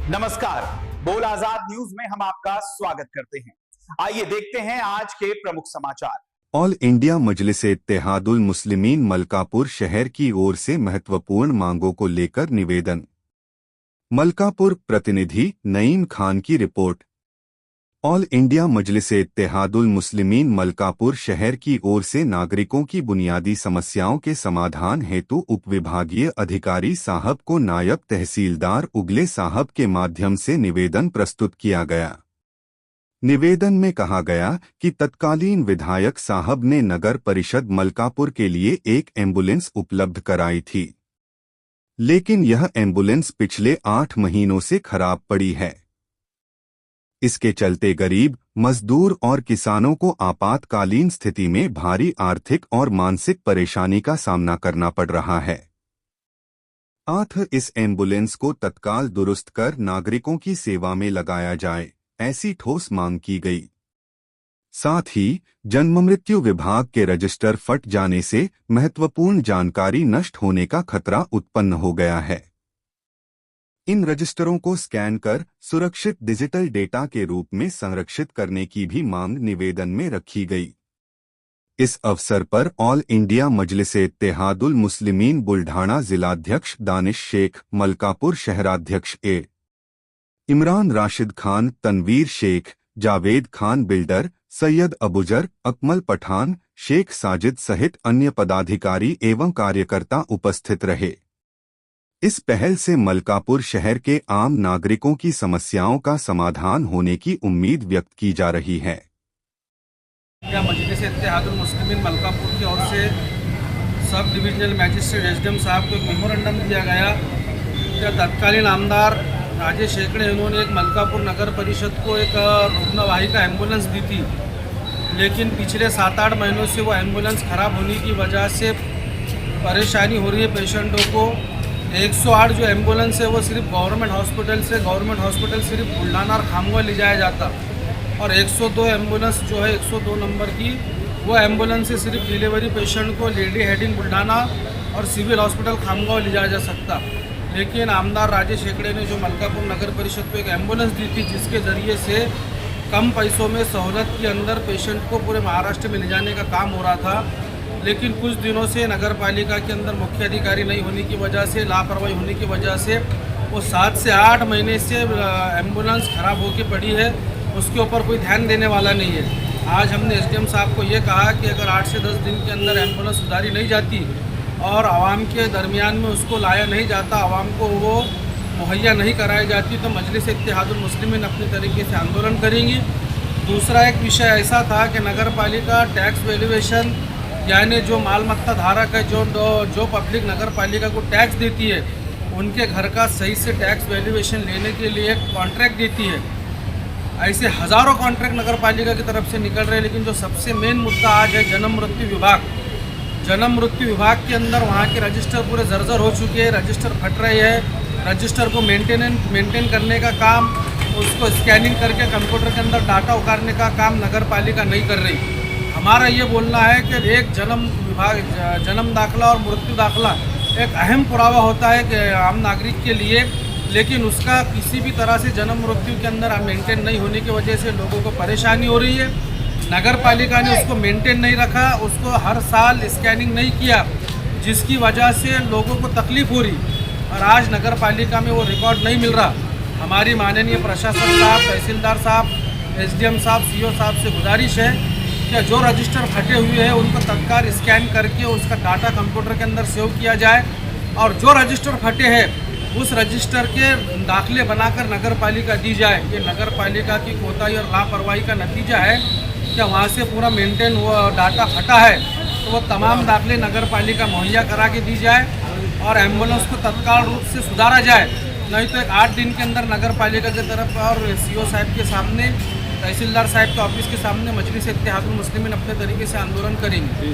नमस्कार, बोल आजाद न्यूज में हम आपका स्वागत करते हैं। आइए देखते हैं आज के प्रमुख समाचार। ऑल इंडिया मजलिस-ए-इत्तेहादुल मुस्लिमीन मलकापुर शहर की ओर से महत्वपूर्ण मांगों को लेकर निवेदन। मलकापुर प्रतिनिधि नईम खान की रिपोर्ट। ऑल इंडिया मजलिस-ए-इत्तेहादुल मुस्लिमीन मलकापुर शहर की ओर से नागरिकों की बुनियादी समस्याओं के समाधान हेतु उपविभागीय अधिकारी साहब को नायब तहसीलदार उगले साहब के माध्यम से निवेदन प्रस्तुत किया गया। निवेदन में कहा गया कि तत्कालीन विधायक साहब ने नगर परिषद मलकापुर के लिए एक एम्बुलेंस उपलब्ध कराई थी, लेकिन यह एम्बुलेंस पिछले 8 महीनों से खराब पड़ी है। इसके चलते गरीब, मजदूर और किसानों को आपातकालीन स्थिति में भारी आर्थिक और मानसिक परेशानी का सामना करना पड़ रहा है। इस एम्बुलेंस को तत्काल दुरुस्त कर नागरिकों की सेवा में लगाया जाए, ऐसी ठोस मांग की गई। साथ ही जन्ममृत्यु विभाग के रजिस्टर फट जाने से महत्वपूर्ण जानकारी नष्ट होने का खतरा उत्पन्न हो गया है। इन रजिस्टरों को स्कैन कर सुरक्षित डिजिटल डेटा के रूप में संरक्षित करने की भी मांग निवेदन में रखी गई। इस अवसर पर ऑल इंडिया मजलिस-ए-इत्तेहादुल मुस्लिमीन बुल्ढाना जिलाध्यक्ष दानिश शेख, मलकापुर शहराध्यक्ष इमरान राशिद खान, तनवीर शेख, जावेद खान बिल्डर, सैयद अबुजर, अकमल पठान, शेख साजिद सहित अन्य पदाधिकारी एवं कार्यकर्ता उपस्थित रहे। इस पहल से मलकापुर शहर के आम नागरिकों की समस्याओं का समाधान होने की उम्मीद व्यक्त की जा रही है। मजलिस-ए-इत्तेहादुल मुस्लिमीन मलकापुर की ओर से सब डिविजनल मैजिस्ट्रेट एसडीएम साहब को एक मेमोरेंडम दिया गया कि तत्कालीन आमदार राजेश शेकड़े इन्होंने एक मलकापुर नगर परिषद को एक रुग्णवाहिका एम्बुलेंस दी थी, लेकिन पिछले 7-8 महीनों से वो एम्बुलेंस खराब होने की वजह से परेशानी हो रही है पेशेंटों को। 108 जो एम्बुलेंस है वो सिर्फ गवर्नमेंट हॉस्पिटल सिर्फ बुल्ढाना और खामगांव ले जाया जाता, और 102 एम्बुलेंस जो है 102 नंबर की वो एम्बुलेंस से सिर्फ डिलीवरी पेशेंट को लेडी हेडिंग बुल्ढाना और सिविल हॉस्पिटल खामगांव ले जाया जा सकता। लेकिन आमदार राजेश शेकड़े ने जो मलकापुर नगर परिषद को एक एम्बुलेंस दी थी, जिसके ज़रिए से कम पैसों में सहूलत के अंदर पेशेंट को पूरे महाराष्ट्र में ले जाने का काम हो रहा था, लेकिन कुछ दिनों से नगर पालिका के अंदर मुख्य अधिकारी नहीं होने की वजह से, लापरवाही होने की वजह से वो 7 से 8 महीने से एम्बुलेंस खराब होकर पड़ी है, उसके ऊपर कोई ध्यान देने वाला नहीं है। आज हमने एसडीएम साहब को ये कहा कि अगर 8 से 10 दिन के अंदर एम्बुलेंस सुधारी नहीं जाती और आवाम के दरमियान में उसको लाया नहीं जाता, आवाम को वो मुहैया नहीं कराई जाती, तो मजलिस-ए-इत्तेहादुल मुस्लिमीन अपने तरीके से आंदोलन करेंगी। दूसरा एक विषय ऐसा था कि नगर पालिका टैक्स वैल्यूएशन, यानी जो मालमत्ता धारक है, जो पब्लिक नगर पालिका को टैक्स देती है, उनके घर का सही से टैक्स वैल्यूएशन लेने के लिए एक कॉन्ट्रैक्ट देती है। ऐसे हज़ारों कॉन्ट्रैक्ट नगर पालिका की तरफ से निकल रहे हैं, लेकिन जो सबसे मेन मुद्दा आज है जन्म मृत्यु विभाग। जन्म मृत्यु विभाग के अंदर वहाँ के रजिस्टर पूरे जर्जर हो चुके हैं, रजिस्टर फट रहे हैं। रजिस्टर को मेंटेन करने का काम, उसको स्कैनिंग करके कंप्यूटर के अंदर डाटा उतारने का काम नगर पालिका नहीं कर रही। हमारा ये बोलना है कि एक जन्म दाखला और मृत्यु दाखला एक अहम पुरावा होता है कि आम नागरिक के लिए, लेकिन उसका किसी भी तरह से जन्म मृत्यु के अंदर मेंटेन नहीं होने की वजह से लोगों को परेशानी हो रही है। नगर पालिका ने उसको मेंटेन नहीं रखा, उसको हर साल स्कैनिंग नहीं किया, जिसकी वजह से लोगों को तकलीफ हो रही, और आज नगर पालिका में वो रिकॉर्ड नहीं मिल रहा। हमारी माननीय प्रशासक साहब, तहसीलदार साहब, एसडीएम साहब, सीओ साहब से गुजारिश है कि जो रजिस्टर फटे हुए हैं उनको तत्काल स्कैन करके उसका डाटा कंप्यूटर के अंदर सेव किया जाए, और जो रजिस्टर फटे हैं उस रजिस्टर के दाखले बनाकर नगर पालिका दी जाए। ये नगर पालिका की कोताही और लापरवाही का नतीजा है कि वहाँ से पूरा मेंटेन हुआ डाटा फटा है, तो वो तमाम दाखले नगर पालिका मुहैया करा के दी जाए और एम्बुलेंस को तत्काल रूप से सुधारा जाए। नहीं तो एक 8 दिन के अंदर नगर पालिका की तरफ और सीओ साहब के सामने, तहसीलदार साहब के ऑफिस के सामने मजलिस-ए-इत्तेहादुल मुस्लिमीन अपने तरीके से आंदोलन करेंगे।